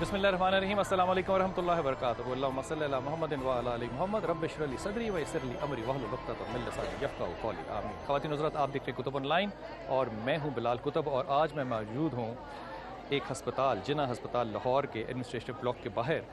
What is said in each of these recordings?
बिस्मिल्लाहिर्रहमानिर्रहीम अस्सलाम वालेकुम वरहमतुल्लाहि वबरकातुहू अल्लाहुम्मा सल्लि अला मुहम्मदिन व अला आलि मुहम्मद रब्बि इश्रह ली सदरी व यस्सिर ली अमरी वहलुल उक़दतम मिन लिसानी यफ़क़हू क़ौली आमीन। ख़वातीन हज़रात, आप देख रहे हैं कुतुब ऑनलाइन और मैं हूँ बिलाल कुतुब और आज मैं मौजूद हूँ एक हस्पताल जिन्ना हस्पताल लाहौर के एडमिनिस्ट्रेटिव ब्लॉक के बाहर,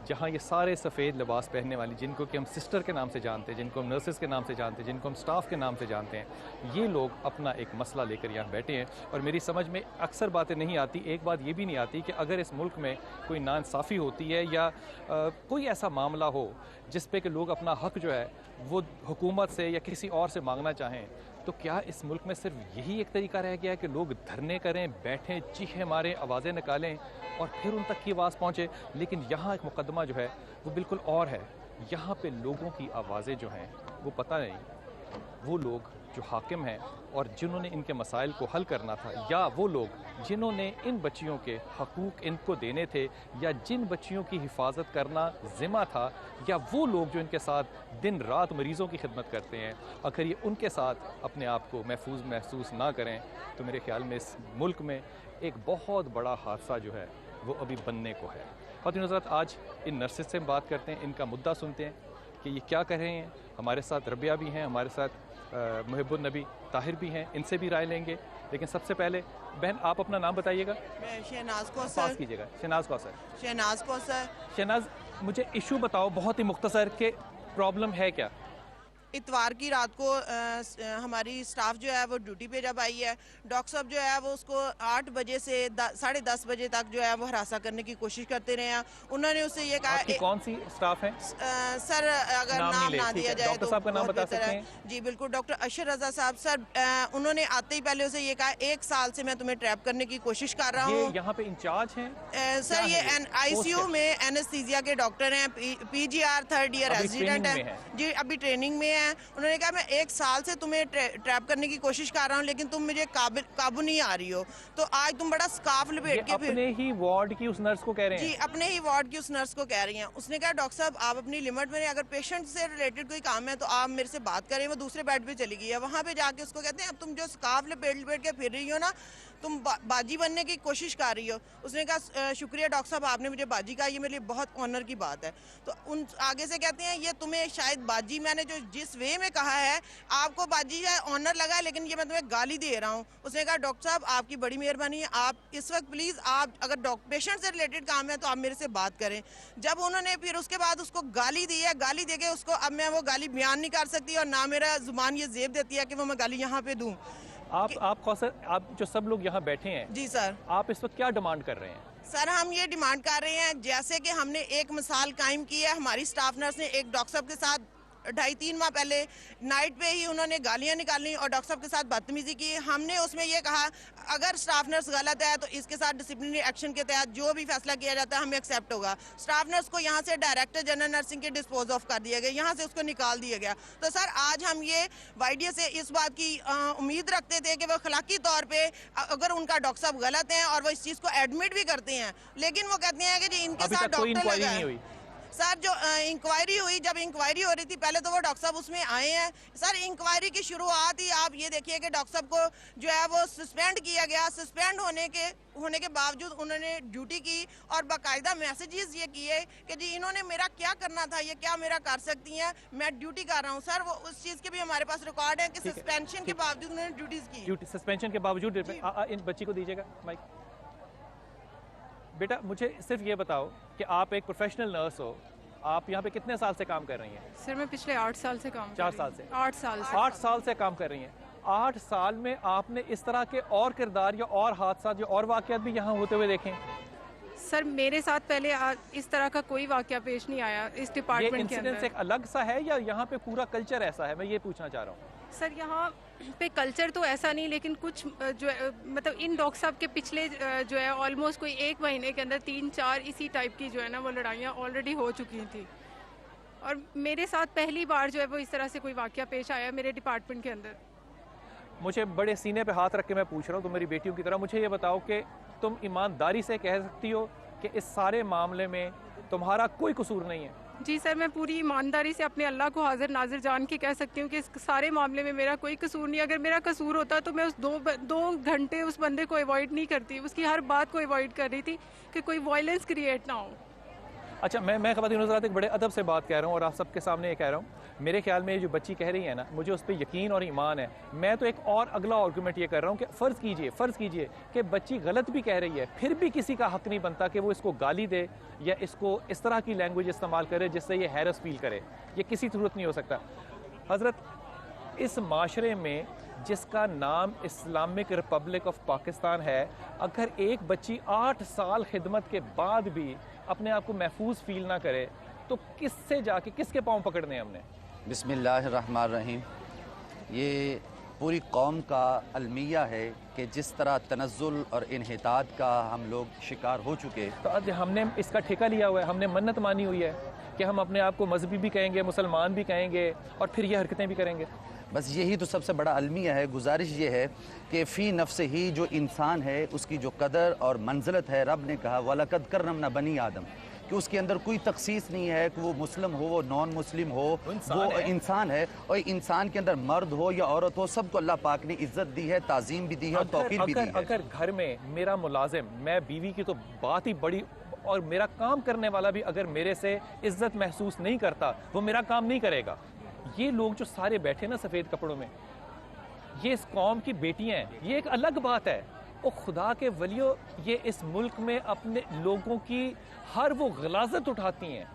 जहाँ ये सारे सफ़ेद लिबास पहनने वाली, जिनको कि हम सिस्टर के नाम से जानते हैं, जिनको हम नर्सेस के नाम से जानते हैं, जिनको हम स्टाफ के नाम से जानते हैं, ये लोग अपना एक मसला लेकर यहाँ बैठे हैं। और मेरी समझ में अक्सर बातें नहीं आती, एक बात ये भी नहीं आती कि अगर इस मुल्क में कोई नाइंसाफ़ी होती है या कोई ऐसा मामला हो जिस पे कि लोग अपना हक़ जो है वो हुकूमत से या किसी और से मांगना चाहें, तो क्या इस मुल्क में सिर्फ यही एक तरीका रह गया है कि लोग धरने करें, बैठें, चीखें मारें, आवाज़ें निकालें और फिर उन तक की आवाज़ पहुँचे? लेकिन यहाँ एक मुकदमा जो है वो बिल्कुल और है। यहाँ पे लोगों की आवाज़ें जो हैं वो पता नहीं, वो लोग जो हाकिम हैं और जिन्होंने इनके मसाइल को हल करना था, या वो लोग जिन्होंने इन बच्चियों के हकूक़ इनको देने थे, या जिन बच्चियों की हिफाजत करना ज़िम्मा था, या वो लोग जो इनके साथ दिन रात मरीज़ों की खिदमत करते हैं, अगर ये उनके साथ अपने आप को महफूज महसूस ना करें तो मेरे ख़्याल में इस मुल्क में एक बहुत बड़ा हादसा जो है वो अभी बनने को है। ख़वातीन हज़रात, आज इन नर्सेस से हम बात करते हैं, इनका मुद्दा सुनते हैं कि ये क्या कर रहे हैं। हमारे साथ रबिया भी हैं, हमारे साथ मुहिब्बुन नबी ताहिर भी हैं, इनसे भी राय लेंगे। लेकिन सबसे पहले बहन, आप अपना नाम बताइएगा। मैं शहनाज कौसर। पास कीजिएगा। शहनाज कौसर। शहनाज कौसर। शहनाज, मुझे इशू बताओ बहुत ही मुख्तसर के प्रॉब्लम है क्या? इतवार की रात को हमारी स्टाफ जो है वो ड्यूटी पे जब आई है, डॉक्टर साहब जो है वो उसको 8 बजे से 10:30 बजे तक जो है वो हरासा करने की कोशिश करते रहे हैं। उन्होंने उससे ये कहा कौन सी स्टाफ है? सर अगर नाम ना दिया जाए डॉक्टर साहब का नाम बता सकते हैं? जी बिल्कुल, डॉक्टर अशर रजा साहब। सर उन्होंने आते ही पहले उसे ये कहा 1 साल से मैं तुम्हें ट्रैप करने की कोशिश कर रहा हूँ। यहाँ पे इंचार्ज हैं? सर ये ICU में एनेस्थीसिया के डॉक्टर हैं, PGR 3rd ईयर रेजिडेंट है जी, अभी ट्रेनिंग में है। उन्होंने कहा मैं 1 साल से तुम्हें ट्रैप करने की कोशिश कर रहा हूँ, लेकिन तुम मुझे काबू नहीं आ रही हो, तो आज तुम बड़ा स्कार्फ लपेट के अपने ही वार्ड की उस नर्स को कह रहे हैं? जी, अपने ही वार्ड की उस नर्स को कह रही हैं। उसने कहा डॉक्टर साहब आप अपनी लिमिट में, अगर पेशेंट से रिलेटेड कोई काम है तो आप मेरे से बात करें। वो दूसरे बेड पे चली गई है, वहाँ पे जाके उसको कहते हैं अब तुम जो स्कार्फ लपेट के फिर रही हो ना, तुम बाजी बनने की कोशिश कर रही हो। उसने कहा शुक्रिया डॉक्टर साहब, आपने मुझे बाजी कहा, ये मेरे लिए बहुत ऑनर की बात है। तो उन आगे से कहते हैं ये तुम्हें शायद बाजी, मैंने जो जिस वे में कहा है आपको बाजी है ऑनर लगा है, लेकिन ये मैं तुम्हें गाली दे रहा हूँ। उसने कहा डॉक्टर साहब आपकी बड़ी मेहरबानी है, आप इस वक्त प्लीज आप अगर पेशेंट से रिलेटेड काम है तो आप मेरे से बात करें। जब उन्होंने फिर उसके बाद उसको गाली दी है, गाली देके उसको, अब मैं वो गाली बयान नहीं कर सकती और ना मेरा जुबान ये जेब देती है कि वो मैं गाली यहाँ पे दूँ। आप कौसर, आप जो सब लोग यहाँ बैठे हैं, जी सर, आप इस वक्त क्या डिमांड कर रहे हैं? सर हम ये डिमांड कर रहे हैं जैसे कि हमने एक मिसाल कायम की है, हमारी स्टाफ नर्स ने एक डॉक्टर साहब के साथ 2.5-3 माह पहले नाइट पे ही उन्होंने गालियां निकाली और डॉक्टर साहब के साथ बदतमीजी की। हमने उसमें ये कहा अगर स्टाफ नर्स गलत है तो इसके साथ डिसिप्लिनरी एक्शन के तहत जो भी फैसला किया जाता है हमें एक्सेप्ट होगा। स्टाफ नर्स को यहाँ से डायरेक्टर जनरल नर्सिंग के डिस्पोज ऑफ कर दिया गया, यहाँ से उसको निकाल दिया गया। तो सर आज हम ये YDA से इस बात की उम्मीद रखते थे कि वो अखलाकी तौर पर अगर उनका डॉक्टर साहब गलत हैं और वो इस चीज़ को एडमिट भी करते हैं, लेकिन वो कहते हैं कि जी इनके साथ डॉक्टर लगा है। सर जो इंक्वायरी हुई, जब इंक्वायरी हो रही थी पहले तो वो डॉक्टर साहब उसमें आए हैं। सर इंक्वायरी की शुरुआत ही आप ये देखिए कि डॉक्टर साहब को जो है वो सस्पेंड किया गया। सस्पेंड होने के बावजूद उन्होंने ड्यूटी की और बाकायदा मैसेजेस ये किए कि जी इन्होंने मेरा क्या करना था, ये क्या मेरा कर सकती हैं, मैं ड्यूटी कर रहा हूँ। सर वो उस चीज़ के भी हमारे पास रिकॉर्ड है कि सस्पेंशन के बावजूद उन्होंने ड्यूटीज की। सस्पेंशन के बावजूद इन बच्ची को दीजिएगा माइक। बेटा मुझे सिर्फ ये बताओ कि आप एक प्रोफेशनल नर्स हो, आप यहाँ पे कितने साल से काम कर रही हैं? सर मैं पिछले 8 साल से काम 4 साल से 8 साल से 8 साल से काम कर रही हैं। 8 साल में आपने इस तरह के और किरदार या और हादसा या और वाक़यात भी यहाँ होते हुए देखें? सर मेरे साथ पहले इस तरह का कोई वाक़या पेश नहीं आया इस डिपार्टमेंट के अंदर। एक अलग सा है या यहाँ पे पूरा कल्चर ऐसा है, मैं ये पूछना चाह रहा हूँ। सर यहाँ पे कल्चर तो ऐसा नहीं, लेकिन कुछ जो मतलब इन डॉक्टर साहब के पिछले जो है ऑलमोस्ट कोई 1 महीने के अंदर 3-4 इसी टाइप की जो है ना वो लड़ाइयाँ ऑलरेडी हो चुकी थी और मेरे साथ पहली बार जो है वो इस तरह से कोई वाक़या पेश आया मेरे डिपार्टमेंट के अंदर। मुझे बड़े सीने पे हाथ रख के मैं पूछ रहा हूँ, तुम मेरी बेटियों की तरह, मुझे ये बताओ कि तुम ईमानदारी से कह सकती हो कि इस सारे मामले में तुम्हारा कोई कसूर नहीं है? जी सर, मैं पूरी ईमानदारी से अपने अल्लाह को हाजिर नाजिर जान के कह सकती हूँ कि इस सारे मामले में मेरा कोई कसूर नहीं। अगर मेरा कसूर होता तो मैं उस दो घंटे उस बंदे को अवॉइड नहीं करती, उसकी हर बात को अवॉइड कर रही थी कि कोई वायलेंस क्रिएट ना हो। अच्छा, मैं ख़वातीन हज़रात एक बड़े अदब से बात कह रहा हूँ और आप सबके सामने ये कह रहा हूँ, मेरे ख्याल में ये जो बच्ची कह रही है ना, मुझे उस पर यकीन और ईमान है। मैं तो एक और अगला आर्गूमेंट ये कर रहा हूँ कि फ़र्ज़ कीजिए कि बच्ची गलत भी कह रही है, फिर भी किसी का हक़ नहीं बनता कि वो इसको गाली दे या इसको इस तरह की लैंग्वेज इस्तेमाल करे जिससे ये हैरस फील करे। ये किसी सूरत नहीं हो सकता। हज़रत, इस माशरे में जिसका नाम इस्लामिक रिपब्लिक ऑफ पाकिस्तान है, अगर एक बच्ची 8 साल खिदमत के बाद भी अपने आप को महफूज फील ना करे तो किससे जाके किसके पाँव पकड़ने हमने? बिस्मिल्लाहिर्रहमानिर्रहीम। ये पूरी कौम का अलमिया है कि जिस तरह तनज़्ज़ुल और इन्हितात का हम लोग शिकार हो चुके, तो आज हमने इसका ठेका लिया हुआ है, हमने मन्नत मानी हुई है कि हम अपने आप को मजहबी भी कहेंगे, मुसलमान भी कहेंगे और फिर ये हरकतें भी करेंगे। बस यही तो सबसे बड़ा अलमिया है। गुजारिश ये है कि फ़ी नफ्स ही जो इंसान है उसकी जो कदर और मंजिलत है, रब ने कहा वलक़द कररमना बनी आदम, कि उसके अंदर कोई तखसीस नहीं है कि वो मुस्लिम हो, वो नॉन मुस्लिम हो, वो इंसान है। और इंसान के अंदर मर्द हो या औरत हो, सबको अल्लाह पाक ने इज्जत दी है, ताज़ीम भी दी है और तौक़ीर भी दी है। अगर घर में मेरा मुलाजिम, मैं बीवी की तो बात ही बड़ी, और मेरा काम करने वाला भी अगर मेरे से इज्जत महसूस नहीं करता, वो मेरा काम नहीं करेगा। ये लोग जो सारे बैठे ना सफ़ेद कपड़ों में, ये इस कौम की बेटियां हैं, ये एक अलग बात है। और खुदा के वलियो, ये इस मुल्क में अपने लोगों की हर वो गलाजत उठाती हैं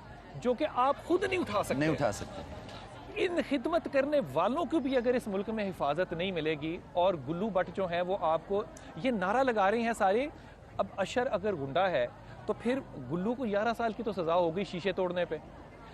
जो कि आप खुद नहीं उठा सकते। इन खिदमत करने वालों को भी अगर इस मुल्क में हिफाजत नहीं मिलेगी, और गुल्लू भट्ट जो हैं वो आपको ये नारा लगा रहे हैं सारे, अब अशर अगर गुंडा है तो फिर गुल्लू को 11 साल की तो सज़ा हो गई शीशे तोड़ने पे,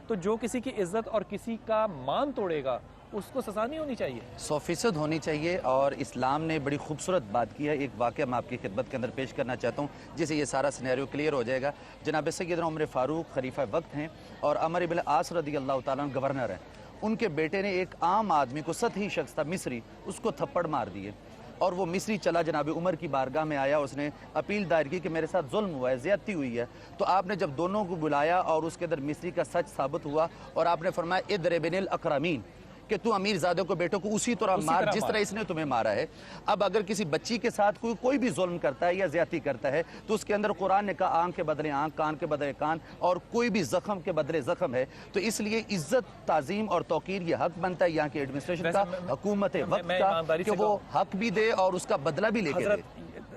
तो जो किसी की इज्जत और किसी का मान तोड़ेगा उसको सज़ा नहीं होनी चाहिए? 100% होनी चाहिए। और इस्लाम ने बड़ी खूबसूरत बात की है। एक वाक़या मैं आपकी खिदमत के अंदर पेश करना चाहता हूँ जिससे ये सारा सिनेरियो क्लियर हो जाएगा। जनाब सैयदना उमर फ़ारूक खलीफा वक्त हैं और अमर इब्न आस रज़ी अल्लाह ताला अन्हु गवर्नर हैं। उनके बेटे ने एक आम आदमी को, सतही शख्स था मिस्री, उसको थप्पड़ मार दिए और वो मिस्री चला जनाब उमर की बारगाह में आया। उसने अपील दायर की कि मेरे साथ जुल्म हुआ है, ज़्यादती हुई है। तो आपने जब दोनों को बुलाया और उसके अंदर मिस्री का सच साबित हुआ और आपने फरमाया इद्रिबिनिल अकरमीन, कि तू अमीर ज़ादे को बेटों को उसी तरह मार जिस तरह इसने तुम्हें मारा है। अब अगर किसी बच्ची के साथ कोई भी जुल्म करता है या ज्यादती करता है तो उसके अंदर कुरान ने कहा आंख के बदले आंख, कान के बदले कान, और कोई भी जख्म के बदले जख्म है। तो इसलिए इज्जत, ताजीम और तौकीर ये हक बनता है यहाँ की एडमिनिस्ट्रेशन का, हुकूमत वक्त का, कि वो हक भी दे और उसका बदला भी लेके दे।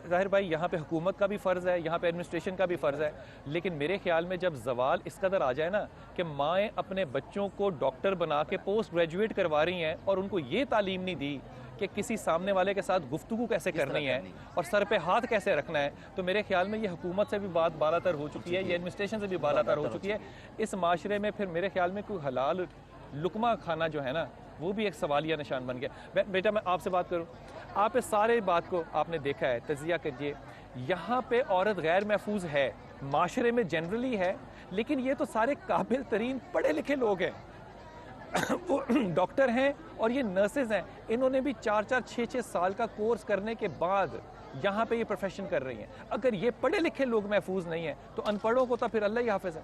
ज़ाहिर भाई, यहाँ पे हुकूमत का भी फ़र्ज़ है, यहाँ पे एडमिनिस्ट्रेशन का भी फ़र्ज़ है, लेकिन मेरे ख्याल में जब जवाल इस कदर आ जाए ना कि माएँ अपने बच्चों को डॉक्टर बना के पोस्ट ग्रेजुएट करवा रही हैं और उनको ये तालीम नहीं दी कि किसी सामने वाले के साथ गुफ्तगू कैसे करनी है और सर पे हाथ कैसे रखना है, तो मेरे ख्याल में ये हुकूमत से भी बात बालातर हो चुकी है, ये एडमिनिस्ट्रेशन से भी बालातर हो चुकी है। इस माशरे में फिर मेरे ख्याल में कोई हलाल लुकमा खाना जो है ना, वो भी एक सवालिया निशान बन गया। बेटा, मैं आपसे बात करूं, आप इस सारे बात को आपने देखा है, तजिया कीजिए। यहाँ पे औरत गैर महफूज है, माशरे में जनरली है, लेकिन ये तो सारे काबिल तरीन पढ़े लिखे लोग हैं। वो डॉक्टर हैं और ये नर्सेज हैं, इन्होंने भी 4-4, 6-6 साल का कोर्स करने के बाद यहाँ पे ये प्रोफेशन कर रही हैं। अगर ये पढ़े लिखे लोग महफूज नहीं हैं तो अनपढ़ों को तो फिर अल्लाह ही हाफिज है।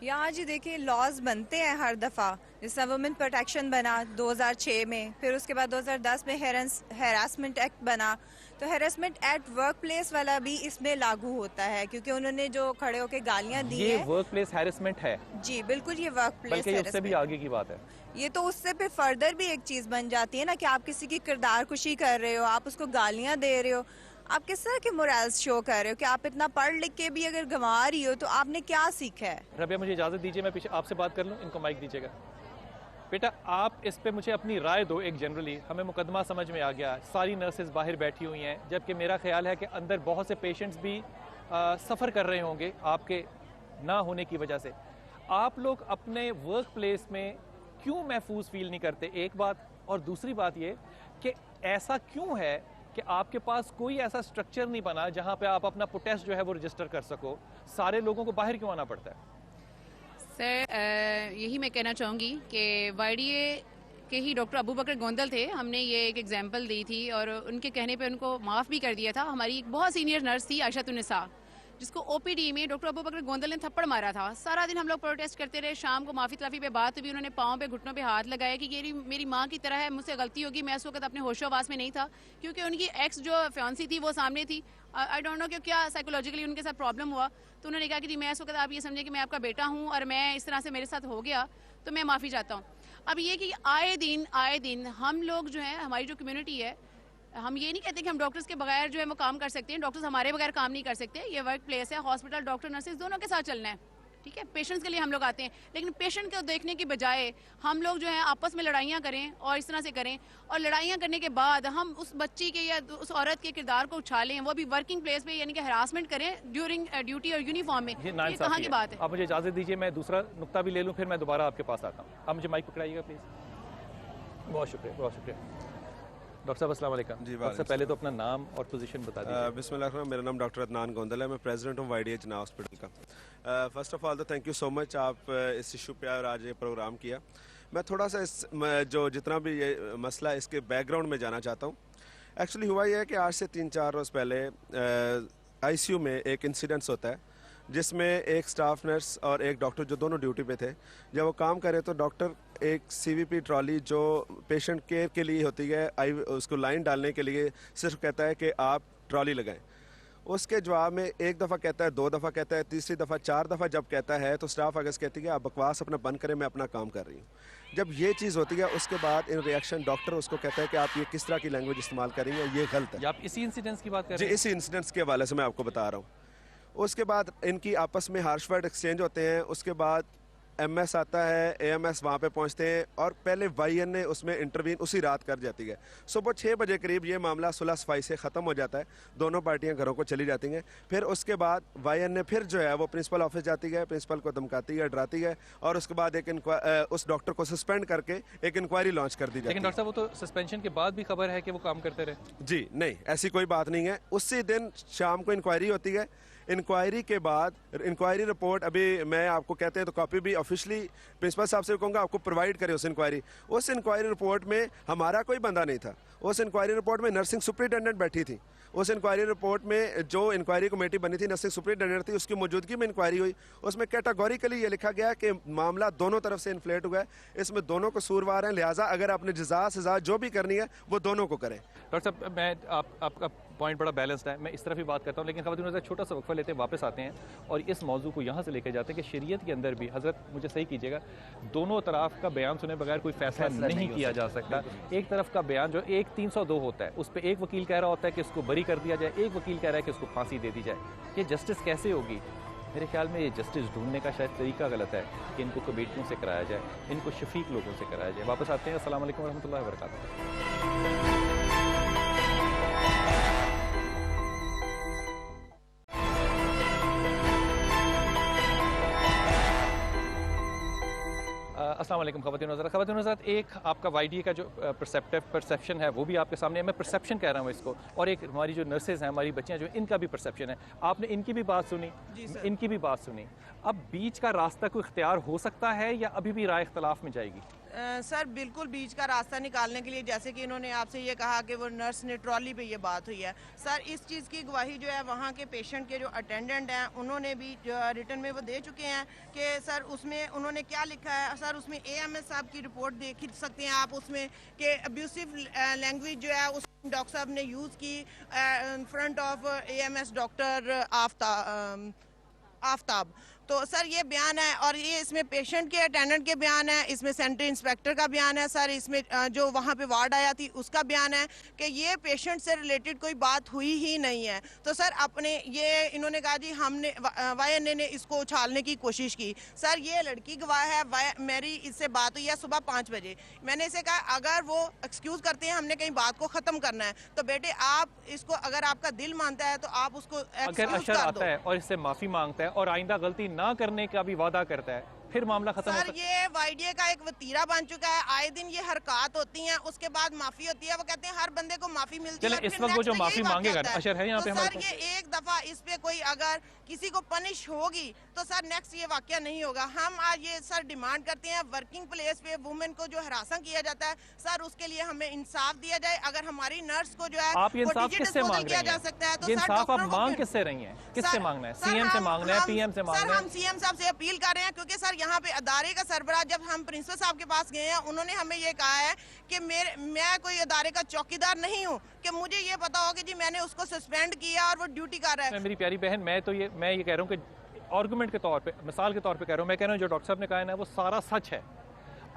यहाँ जी देखिए, लॉज बनते हैं हर दफ़ा, जैसे वुमेन प्रोटेक्शन बना 2006 में, फिर उसके बाद 2010 में हैरासमेंट एक्ट बना। तो हैरासमेंट एक्ट वर्क प्लेस वाला भी इसमें लागू होता है, क्योंकि उन्होंने जो खड़े होकर गालियाँ दी ये है, वर्क प्लेस हैरेसमेंट है जी बिल्कुल, ये वर्क प्लेस बल्कि उससे भी आगे की बात है। ये तो उससे फिर फर्दर भी एक चीज़ बन जाती है ना कि आप किसी की किरदार कुशी कर रहे हो, आप उसको गालियाँ दे रहे हो, आप किस तरह के मोरल्स शो कर रहे हो कि आप इतना पढ़ लिख के भी अगर गंवा रही हो तो आपने क्या सीखा है। रबिया, मुझे इजाज़त दीजिए, मैं पीछे आपसे बात कर लूँ, इनको माइक दीजिएगा। बेटा, आप इस पे मुझे अपनी राय दो। एक जनरली हमें मुकदमा समझ में आ गया, सारी नर्सेज बाहर बैठी हुई हैं, जबकि मेरा ख्याल है कि अंदर बहुत से पेशेंट्स भी सफ़र कर रहे होंगे आपके ना होने की वजह से। आप लोग अपने वर्क प्लेस में क्यों महफूज फील नहीं करते, एक बात। और दूसरी बात ये कि ऐसा क्यों है कि आपके पास कोई ऐसा स्ट्रक्चर नहीं बना जहां पे आप अपना प्रोटेस्ट जो है वो रजिस्टर कर सको, सारे लोगों को बाहर क्यों आना पड़ता है? सर, यही मैं कहना चाहूँगी कि वाईडीए के ही डॉक्टर अबू बकर गोंदल थे, हमने ये एक एग्जांपल दी थी और उनके कहने पे उनको माफ़ भी कर दिया था। हमारी एक बहुत सीनियर नर्स थी आयशा तुन्निसा, जिसको ओपीडी में डॉक्टर अबू बकर गोंदल ने थप्पड़ मारा था। सारा दिन हम लोग प्रोटेस्ट करते रहे, शाम को माफ़ी तलाफी पे बात हुई, उन्होंने पाँव पे घुटनों पे हाथ लगाया कि ये मेरी माँ की तरह है, मुझसे गलती होगी। मैं उस वक्त अपने होशोवास में नहीं था क्योंकि उनकी एक्स जो फ्यांसी थी वो सामने थी। आई डोंट नो कि क्या साइकोलॉजिकली उनके साथ प्रॉब्लम हुआ, तो उन्होंने कहा कि जी मैं इस वक्त आप ये समझे कि मैं आपका बेटा हूँ और मैं इस तरह से मेरे साथ हो गया तो मैं माफ़ी चाहता हूँ। अब ये कि आए दिन हम लोग जो है, हमारी जो कम्युनिटी है, हम ये नहीं कहते कि हम डॉक्टर्स के बगैर जो है वो काम कर सकते हैं, डॉक्टर्स हमारे बगैर काम नहीं कर सकते। ये वर्क प्लेस है, हॉस्पिटल, डॉक्टर, नर्सेज दोनों के साथ चलना है, ठीक है। पेशेंट्स के लिए हम लोग आते हैं, लेकिन पेशेंट को देखने की बजाय हम लोग जो है आपस में लड़ाइयाँ करें और इस तरह से करें, और लड़ाइयाँ करने के बाद हम उस बच्ची के या उस औरत के किरदार को उछालें, वो भी वर्किंग प्लेस पे, यानी कि हरासमेंट करें ड्यूरिंग ड्यूटी और यूनिफॉर्म में। ये कहाँ की बात है? आप मुझे इजाज़त दीजिए, मैं दूसरा नुक्ता भी ले लूँ, फिर मैं दोबारा आपके पास आता हूँ। आप मुझे माइक पकड़ाइएगा प्लीज़। बहुत शुक्रिया, बहुत शुक्रिया। डॉक्टर साहब अस्सलाम वालेकुम। जी, सबसे पहले तो अपना नाम और पोजीशन बता दीजिए। बिस्मिल्लाह, मेरा नाम डॉक्टर अदनान गोंदल है, मैं प्रेसिडेंट हूँ YDA जना हॉस्पिटल का। फर्स्ट ऑफ ऑल तो थैंक यू सो मच, आप इस इशू पे और आज ये प्रोग्राम किया। मैं थोड़ा सा जो जितना भी ये मसला है इसके बैकग्राउंड में जाना चाहता हूँ। एक्चुअली हुआ ये है कि आज से 3-4 रोज़ पहले ICU में एक इंसिडेंस होता है जिसमें एक स्टाफ नर्स और एक डॉक्टर जो दोनों ड्यूटी पे थे, जब वो काम करे तो डॉक्टर एक CVP ट्रॉली जो पेशेंट केयर के लिए होती है, उसको लाइन डालने के लिए सिर्फ कहता है कि आप ट्रॉली लगाएं। उसके जवाब में एक दफ़ा कहता है, 2 दफ़ा कहता है, तीसरी दफ़ा 4 दफ़ा जब कहता है तो स्टाफ आगे से कहती है आप बकवास अपना बंद करें, मैं अपना काम कर रही हूँ। जब ये चीज़ होती है उसके बाद इन रिएक्शन डॉक्टर उसको कहता है कि आप ये किस तरह की लैंग्वेज इस्तेमाल कर रही हैं, ये गलत है। आप इसी इंसिडेंट्स की बात कर जी, रहे हैं? इसी इंसिडेंट्स के हवाले से मैं आपको बता रहा हूँ। उसके बाद इनकी आपस में हार्श वर्ड एक्सचेंज होते हैं। उसके बाद MS आता है, AMS वहाँ पे पहुँचते हैं और पहले YN ने उसमें इंटरवीन उसी रात कर जाती है। सुबह 6 बजे करीब ये मामला सुलह सफाई से ख़त्म हो जाता है, दोनों पार्टियाँ घरों को चली जाती हैं। फिर उसके बाद YN ने फिर जो है वो प्रिंसिपल ऑफिस जाती है, प्रिंसिपल को धमकाती है, डराती है और उसके बाद उस डॉक्टर को सस्पेंड करके एक इंक्वायरी लॉन्च कर दी जाती है। लेकिन डॉक्टर साहब वो तो सस्पेंशन के बाद भी खबर है कि वो काम करते रहे। जी नहीं, ऐसी कोई बात नहीं है। उसी दिन शाम को इंक्वायरी होती है। इंक्वायरी के बाद इंक्वायरी रिपोर्ट अभी मैं आपको कहते हैं तो कॉपी भी ऑफिशियली प्रिंसिपल साहब से कहूँगा आपको प्रोवाइड करें उस इंक्वायरी रिपोर्ट में हमारा कोई बंदा नहीं था। उस इंक्वायरी रिपोर्ट में नर्सिंग सुपरिटेंडेंट बैठी थी। उस इंक्वायरी रिपोर्ट में जो इंक्वायरी कमेटी बनी थी, नर्सिंग सुपरिटेंडेंट थी, उसकी मौजूदगी में इंक्वायरी हुई। उसमें कैटेगोरिकली ये लिखा गया कि मामला दोनों तरफ से इन्फ्लेट हुआ है, इसमें दोनों कसूरवार हैं, लिहाजा अगर आपने जज़ा सज़ा जो भी करनी है वो दोनों को करें। डॉक्टर साहब मैं आपका पॉइंट बड़ा बैलेंस्ड है, मैं इस तरफ ही बात करता हूँ, लेकिन ख़वातीन छोटा सा वक्फा लेते हैं, वापस आते हैं और इस मौजू को यहाँ से लेकर जाते हैं कि शरीयत के अंदर भी, हज़रत मुझे सही कीजिएगा, दोनों तरफ का बयान सुने बगैर कोई फैसला नहीं किया जा सकता। एक तरफ का बयान जो 302 होता है उस पर एक वकील कह रहा होता है कि इसको बरी कर दिया जाए, एक वकील कह रहा है कि इसको फांसी दे दी जाए। ये जस्टिस कैसे होगी? मेरे ख्याल में ये जस्टिस ढूंढने का शायद तरीका गलत है कि इनको कमेटियों से कराया जाए, इनको शफीक लोगों से कराया जाए। वापस आते हैं। अस्सलाम वालेकुम रहमतुल्लाहि व बरकातहू। अस्सलाम वालेकुम ख़वातीन हज़रात, एक आपका YDA का जो परसेप्शन है वो भी आपके सामने है। मैं परसेप्शन कह रहा हूँ इसको, और एक हमारी जो नर्सेज हैं, हमारी बच्चियाँ जो, इनका भी परसेप्शन है। आपने इनकी भी बात सुनी, इनकी भी बात सुनी। अब बीच का रास्ता कोई इख्तियार हो सकता है या अभी भी राय इख्तलाफ में जाएगी? सर बिल्कुल बीच का रास्ता निकालने के लिए, जैसे कि इन्होंने आपसे ये कहा कि वो नर्स ने ट्रॉली पे ये बात हुई है, सर इस चीज़ की गवाही जो है वहाँ के पेशेंट के जो अटेंडेंट हैं उन्होंने भी रिटर्न में वो दे चुके हैं कि सर उसमें उन्होंने क्या लिखा है। सर उसमें AMS साहब की रिपोर्ट देख सकते हैं आप, उसमें कि अब्यूसिव लैंग्वेज जो है उस डॉक्टर साहब ने यूज़ की front of AMS doctor Aftab. तो सर ये बयान है, और ये इसमें पेशेंट के अटेंडेंट के बयान है, इसमें सेंटर इंस्पेक्टर का बयान है, सर इसमें जो वहाँ पे वार्ड आया थी उसका बयान है कि ये पेशेंट से रिलेटेड कोई बात हुई ही नहीं है। तो सर अपने ये इन्होंने कहा जी हमने YNA ने इसको उछालने की कोशिश की। सर ये लड़की गवाह है, मेरी इससे बात हुई है सुबह 5 बजे। मैंने इसे कहा अगर वो एक्सक्यूज़ करते हैं हमने कहीं बात को ख़त्म करना है तो बेटे आप इसको, अगर आपका दिल मानता है तो आप उसको अगर अशर आता है और इससे माफ़ी मांगता है और आइंदा गलती ना करने का भी वादा करता है, फिर मामला खत्म सर होता है। ये वाईडीए का एक वतीरा बन चुका है, आए दिन ये हरकत होती हैं, उसके बाद माफी होती है, वो कहते हैं हर बंदे को माफी मिलती है। चले और इस फिर वक्त वो जो next माफी यही वाक़या मांगेगा होता है। अशर है यहाँ पे तो हमारे सर पास। ये एक दफा इस पे कोई अगर किसी को पनिश होगी तो सर नेक्स्ट ये वाकया नहीं होगा। हम आज ये सर डिमांड करते हैं वर्किंग प्लेस पे वुमेन को जो हरासा किया जाता है सर उसके लिए हमें इंसाफ दिया जाए। अगर हमारी नर्स को जो है आप ये वो इंसाफ डिजिट किससे डिस्पोजल मांग किया रहे जा सकता है हैं? तो ये सर इंसाफ आप डॉक्टरों को मांग क्यों- किससे रही हैं? किससे सर- मांगना है? सर, सीएम से हम- मांगना है, हम- पीएम से मांगना सर है? हम सीएम साहब से अपील कर रहे हैं क्योंकि सर यहाँ पे अदारे का सरबराह जब हम प्रिंसिपल साहब के पास गए हैं उन्होंने हमें ये कहा है कि मैं कोई अदारे का चौकीदार नहीं हूँ कि मुझे ये पता हो कि जी मैंने उसको सस्पेंड किया और वो ड्यूटी कर रहा है। मेरी प्यारी बहन, मैं ये कह रहा हूँ कि आर्गूमेंट के तौर पे, मिसाल के तौर पे कह रहा हूँ, मैं कह रहा हूँ जो डॉक्टर साहब ने कहा है ना वो सारा सच है।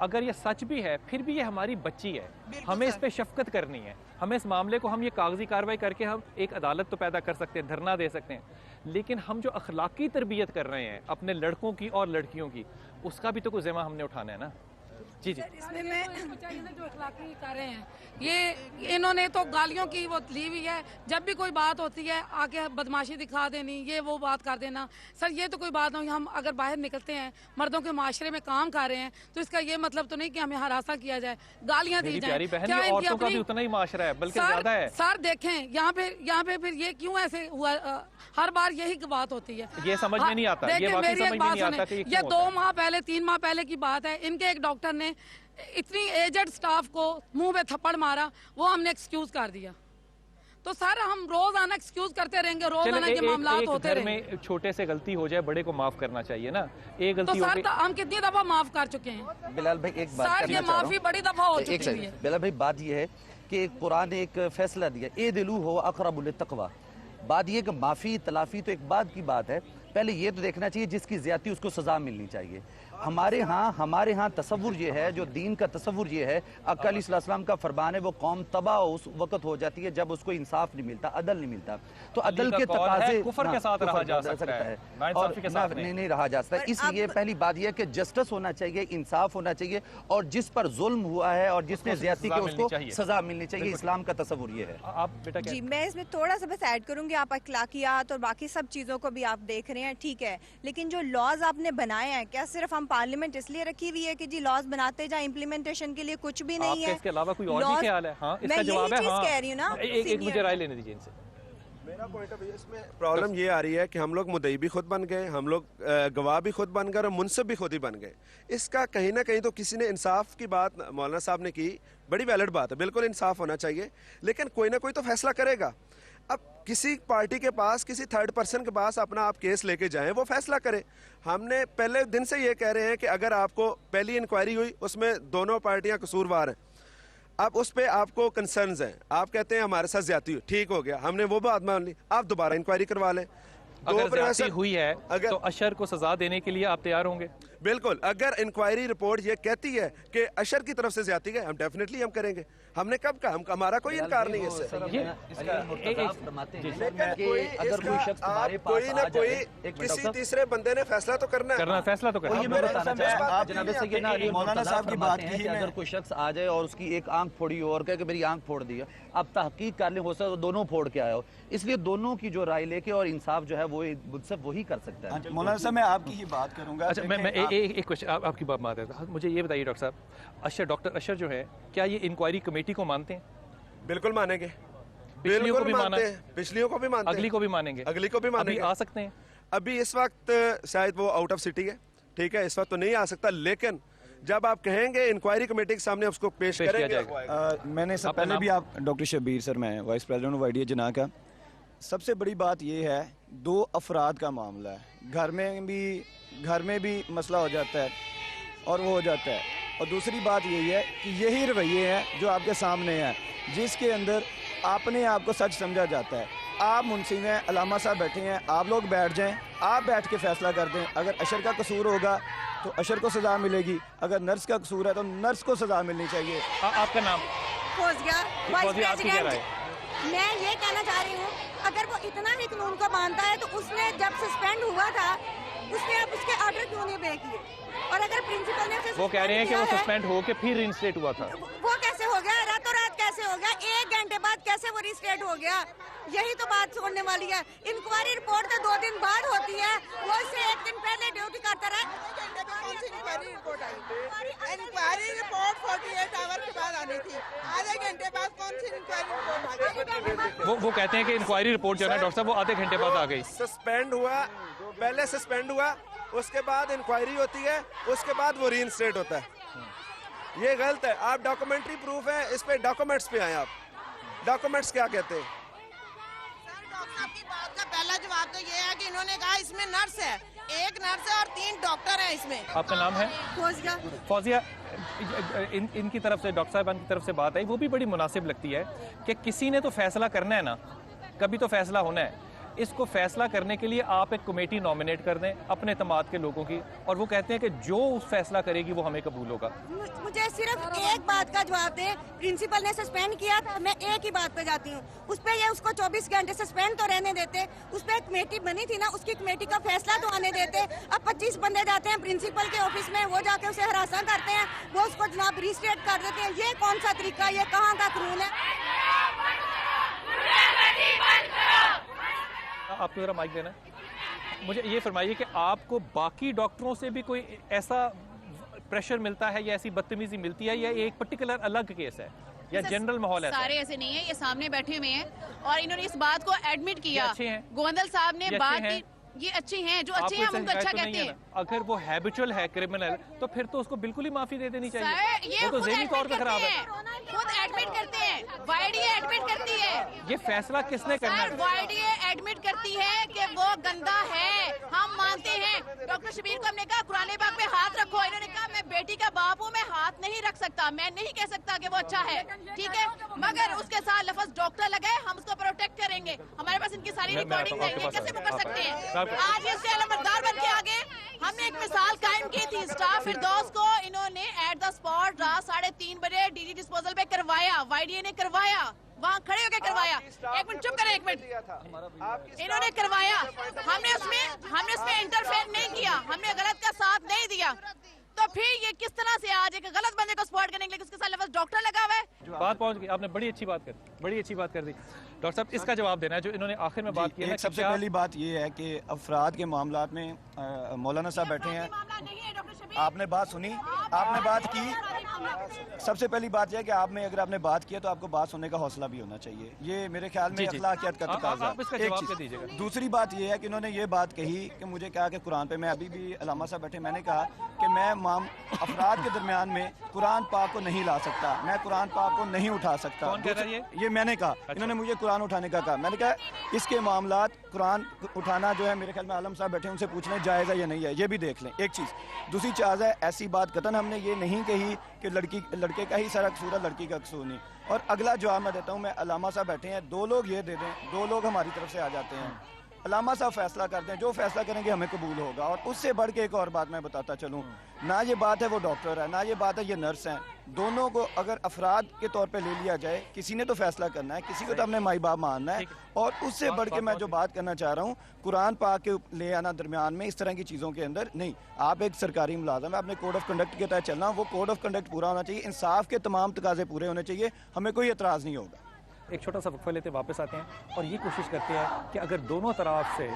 अगर ये सच भी है फिर भी ये हमारी बच्ची है, हमें इस पे शफकत करनी है। हमें इस मामले को हम ये कागजी कार्रवाई करके हम एक अदालत तो पैदा कर सकते हैं, धरना दे सकते हैं, लेकिन हम जो अखलाकी तरबियत कर रहे हैं अपने लड़कों की और लड़कियों की, उसका भी तो कोई ज़िम्मा हमने उठाना है ना। जी जी इसमें मैं जो अखलाकी कर रहे हैं ये इन्होंने तो गालियों की वो ली हुई है। जब भी कोई बात होती है आके बदमाशी दिखा देनी, ये वो बात कर देना। सर ये तो कोई बात नहीं, हम अगर बाहर निकलते हैं मर्दों के माशरे में काम कर रहे हैं तो इसका ये मतलब तो नहीं कि हमें हरासा किया जाए, गालियां दी मेरी जाए। प्यारी बहन, क्या ये इनकी औरतों का अपनी- भी उतना ही माशरा है, बल्कि सर- ज़्यादा है। सर देखें यहाँ पे फिर ये क्यों ऐसे हुआ? हर बार यही बात होती है। ये समझ में नहीं आता, ये देखिए, वाकई मेरी एक समझ में बात नहीं आता सुने, कि ये ये क्यों 2 होता है। माह पहले 3 माह पहले की बात है, इनके एक डॉक्टर ने इतनी एजेड स्टाफ को मुंह पे थप्पड़ मारा, वो हमने एक्सक्यूज कर दिया। तो सर हम रोजाना एक्सक्यूज करते रहेंगे, रोजाना के मामला होते घर रहेंगे। में छोटे से गलती हो जाए, बड़े को माफ करना चाहिए ना। एक तो गलती हो सर गई, तो हम कितनी दफा माफ कर चुके हैं बिलाल भाई एक बात सर, करना ये चाह रहा माफी हूं। बड़ी दफा हो एक चुकी सेकंड है। बिलाल भाई, बात ये है कि कुरान ने एक फैसला दिया, ए दिलू हो अकरबुल तकवा। बात ये कि माफ़ी तलाफ़ी तो एक बात की बात है, पहले ये तो देखना चाहिए जिसकी ज़्यादती उसको सज़ा मिलनी चाहिए। हमारे यहाँ तसव्वुर ये है, जो दीन का तसव्वुर ये है, अक्का अलैहिस्सलाम का फरमान है वो कौम तबाह उस वक्त हो जाती है जब उसको इंसाफ नहीं मिलता, अदल नहीं मिलता। तो अदल के कौल है, तकाजे कुफर के साथ रहा जा सकता है, नाइंसाफी के साथ नहीं। नहीं रहा जा सकता। इसलिए पहली बात यह है कि जस्टिस होना चाहिए, इंसाफ होना चाहिए, और जिस पर जुल्म हुआ है और जिसने ज्यादती की उसको सजा मिलनी चाहिए। इस्लाम का तसव्वुर ये है। आप बेटा क्या? जी मैं इसमें थोड़ा सा बस ऐड करूंगी, आप अखलाकियात और बाकी सब चीज़ों को भी आप देख रहे हैं, ठीक है, लेकिन जो लॉज आपने बनाए हैं, क्या सिर्फ हम पार्लियामेंट इसलिए रखी हुई है कि जी लॉज बनाते जाएं, इम्प्लीमेंटेशन के लिए कुछ भी नहीं है? इसके अलावा कोई और भी ख्याल है? हाँ, इसका जवाब है हाँ। कह रही हूँ ना, एक मुझे राय लेने दीजिए इनसे। मेरा पॉइंट ऑफ व्यू इसमें प्रॉब्लम ये आ रही है कि हम लोग मुद्दई भी खुद बन गए, हम लोग गवाह भी खुद बन गए और मुनसिफ भी खुद ही बन गए। इसका कहीं ना कहीं तो किसी ने इंसाफ की बात मौलाना साहब ने की, बड़ी वैलिड बात है, बिल्कुल इंसाफ होना चाहिए, लेकिन कोई ना कोई तो फैसला करेगा। अब किसी पार्टी के पास, किसी थर्ड पर्सन के पास अपना आप केस लेके जाएं, वो फैसला करे। हमने पहले दिन से ये कह रहे हैं कि अगर आपको पहली इंक्वायरी हुई उसमें दोनों पार्टियां कसूरवार हैं, अब उस पे आपको कंसर्न्स हैं, आप कहते हैं हमारे साथ ज्यादती हुई, ठीक हो गया, हमने वो बात मान ली, आप दोबारा इंक्वायरी करवा लें। अगर ज्यादती हुई है तो अशर को सजा देने के लिए आप तैयार होंगे? बिल्कुल, अगर इंक्वायरी रिपोर्ट ये कहती है कि अशर की तरफ से ज्यादती है, हम डेफिनेटली हम करेंगे। हमने कब कहा, हमारा कोई इनकार नहीं है इससे। कोई ना कोई किसी तीसरे बंदे ने फैसला तो करना है, फैसला तो करना। मौलाना साहब की बात की, अगर कोई शख्स आ जाए और उसकी एक आंख फोड़ी हो और कहे कि मेरी आंख फोड़ दी है, अब तहकीक कर ले, हो सकता है दोनों फोड़ के आए हो, इसलिए दोनों की जो राय लेके और इंसाफ जो है वो मुझसे वही कर सकता है। मौलाना साहब मैं आपकी ही बात करूंगा। अच्छा, मैं एक क्वेश्चन आपकी बात है, मुझे ये बताइए डॉक्टर साहब, डॉक्टर अशर जो है, क्या ये इंक्वायरी कमेटी को मानते हैं? बिल्कुल मानेंगे, पिछलियों को भी माना है, पिछलियों को भी मानते हैं, अगली को भी मानेंगे, अगली को भी मानेंगे। आ सकते हैं? अभी इस वक्त शायद वो आउट ऑफ सिटी है, ठीक है, इस वक्त तो नहीं आ सकता, लेकिन जब आप कहेंगे इंक्वायरी कमेटी के सामने उसको पेश करेंगे। मैंने सब पहले भी आप डॉक्टर शबीर सर, मैं वाइस प्रेसिडेंट हूँ वाईडीए जना का। सबसे बड़ी बात ये है, 2 अफराद का मामला है, घर में भी मसला हो जाता है और वो हो जाता है, और दूसरी बात यही है कि यही रवैये हैं जो आपके सामने हैं, जिसके अंदर अपने आप को सच समझा जाता है। आप मुंसिफ हैं, अलामा साहब बैठे हैं, आप लोग बैठ जाएं, आप बैठ के फैसला कर दें। अगर अशर का कसूर होगा तो अशर को सज़ा मिलेगी, अगर नर्स का कसूर है तो नर्स को सज़ा मिलनी चाहिए। आपका नाम? Fauzia, vice president. मैं ये कहना चाह रही हूँ, अगर वो इतना ही कानून को मानता है तो उसने जब सस्पेंड हुआ था उसने अब उसके ऑर्डर क्यों नहीं पे किए? और अगर प्रिंसिपल ने वो कह रहे हैं कि वो सस्पेंड होके फिर रिइंस्टेट हुआ था, वो कैसे हो गया? रातों रात कैसे हो गया? 1 घंटे बाद कैसे वो रिस्टेट हो गया? यही तो बात छोड़ने वाली है। इंक्वायरी रिपोर्ट तो 2 दिन बाद होती है, वो इससे 1 दिन पहले ड्यूटी करता रहे। इंक्वायरी रिपोर्ट आई, इंक्वायरी रिपोर्ट 48 आवर के बाद आनी थी, आधे घंटे बाद कौन सी इंक्वायरी रिपोर्ट आ गई? वो कहते हैं कि इंक्वायरी रिपोर्ट जो है ना डॉक्टर साहब वो आधे घंटे बाद आ गई। सस्पेंड हुआ, पहले सस्पेंड हुआ, उसके बाद इंक्वायरी होती है, उसके बाद वो रीइंस्टेट होता है। ये गलत है। आप डॉक्यूमेंट्री प्रूफ है, इस पे डॉक्यूमेंट्स पे आए आप। डॉक्यूमेंट्स क्या कहते हैं? डॉक्टर साहब की बात का पहला जवाब तो ये है कि इन्होंने कहा इसमें नर्स है, 1 नर्स है और 3 डॉक्टर हैं इसमें। आपका नाम है? फौजिया। इनकी तरफ से, डॉक्टर साहब की तरफ से बात आई, वो भी बड़ी मुनासिब लगती है कि किसी ने तो फैसला करना है ना, कभी तो फैसला होना है। इसको फैसला करने के लिए आप एक कमेटी नॉमिनेट कर दें अपने तमाद के लोगों की, और वो कहते हैं कि जो फैसला करेगी वो हमें कबूल होगा। मुझे सिर्फ एक बात का जवाब दे, प्रिंसिपल ने सस्पेंड किया था, मैं एक ही बात पे जाती हूँ, उस पे ये उसको 24 घंटे सस्पेंड तो रहने देते, उस पे एक कमेटी बनी थी ना, उसकी कमेटी का फैसला तो आने देते। अब 25 बंदे जाते हैं प्रिंसिपल के ऑफिस में, वो जाके उसे हरासा करते हैं, वो उसको जनाब रिस्टेट कर देते हैं। ये कौन सा तरीका, ये कहाँ का कानून है? आपको जरा माइक देना है। मुझे ये फरमाइए कि आपको बाकी डॉक्टरों से भी कोई ऐसा प्रेशर मिलता है या ऐसी बदतमीजी मिलती है, या एक पर्टिकुलर अलग केस है या जनरल माहौल है? सारे ऐसे नहीं है, ये सामने बैठे हुए हैं और इन्होंने इस बात को एडमिट किया। अच्छे हैं, गोंदल साहब ने बात की, ये अच्छे हैं, जो अच्छे हैं हम उनको अच्छा कहते हैं। अगर वो हैबिचुअल है क्रिमिनल, तो फिर तो उसको बिल्कुल ही माफी दे देनी चाहिए। ये वो तो ज़हनी तौर पे खराब है। खुद एडमिट करते हैं, वाईडीए एडमिट करती है। ये फैसला किसने करना है? वाईडीए एडमिट करती है कि वो गंदा है, हम मानते हैं। डॉक्टर शबीर को हमने कहा कुरान पाक पे हाथ रखो, इन्होंने कहा मैं बेटी का बाप हूँ, मैं हाथ नहीं रख सकता, मैं नहीं कह सकता कि वो अच्छा है, ठीक है, मगर उसके साथ लफ्ज डॉक्टर लगे, हम उसको प्रोटेक्ट करेंगे। हमारे पास इनकी सारी रिकॉर्डिंग है, ये कैसे वो कर सकते हैं? आज ये अलमदार बन के आगे हमने एक मिसाल कायम की थी। स्टाफ फिरदौस को इन्होंने एट द स्पॉट रात 3:30 बजे डीजी डिस्पोजल पे करवाया, वाईडीए ने करवाया, वहाँ खड़े होकर करवाया। एक मिनट चुप करें, 1 मिनट। इन्होंने करवाया, हमने उसमें इंटरफेयर नहीं किया, हमने गलत का साथ नहीं दिया। तो फिर ये किस तरह से आज एक गलत बंदे को स्पॉट करने के लिए उसके साथ लफ्ज डॉक्टर लगा हुआ है? बात पहुंच गई, आपने बड़ी अच्छी बात कर, बड़ी अच्छी बात कर दी। डॉक्टर साहब इसका जवाब देना है जो इन्होंने आखिर में बात की है। सबसे पहली बात ये है कि अफराद के मामलात में मौलाना साहब बैठे हैं, आपने बात सुनी, आपने बात की। सबसे पहली बात यह है कि अगर आपने बात की है तो आपको बात सुनने का हौसला भी होना चाहिए, ये मेरे ख्याल में अखलाकियत का तकाज़ा है। दूसरी बात यह है कि इन्होंने ये बात कही कि मुझे कहा कि कुरान पे, मैं अभी भी अलामा साहब बैठे, मैंने कहा कि मैं अफराद के दरमियान में कुरान पाक को नहीं ला सकता, मैं कुरान पाक को नहीं उठा सकता। कौन कह रहा है ये मैंने कहा। अच्छा। इन्होंने मुझे कुरान उठाने का कहा, मैंने कहा इसके मामलात कुरान उठाना जो है मेरे ख्याल में आलम साहब बैठे उनसे पूछने जायज़ है या नहीं है, ये भी देख लें, एक चीज़। दूसरी चीज़ है, ऐसी बात कतन हमने ये नहीं कही कि लड़के का ही सारा कसूर है, लड़की का कसूर नहीं। और अगला जवाब मैं देता हूँ, मैं अलामा साहब बैठे हैं, 2 लोग ये दे दें, 2 लोग हमारी तरफ से आ जाते हैं, अलामा साहब फैसला करते हैं, जो फैसला करेंगे हमें कबूल होगा। और उससे बढ़ के एक और बात मैं बताता चलूँ, ना ये बात है वो डॉक्टर है, ना ये बात है ये नर्स हैं, दोनों को अगर अफराद के तौर पे ले लिया जाए, किसी ने तो फैसला करना है, किसी को तो अपने माई बाप मानना है। और उससे बढ़ के मैं जो बात करना चाह रहा हूँ, कुरान पाक के ले आना दरमियान में इस तरह की चीज़ों के अंदर नहीं। आप एक सरकारी मुलाजम है, आपने कोड ऑफ कंडक्ट के तहत चलना, वो कोड ऑफ कंडक्ट पूरा होना चाहिए, इंसाफ के तमाम तकाजे पूरे होने चाहिए, हमें कोई एतराज़ नहीं होगा। एक छोटा सा वक्फा लेते वापस आते हैं और ये कोशिश करते हैं कि अगर दोनों तरफ से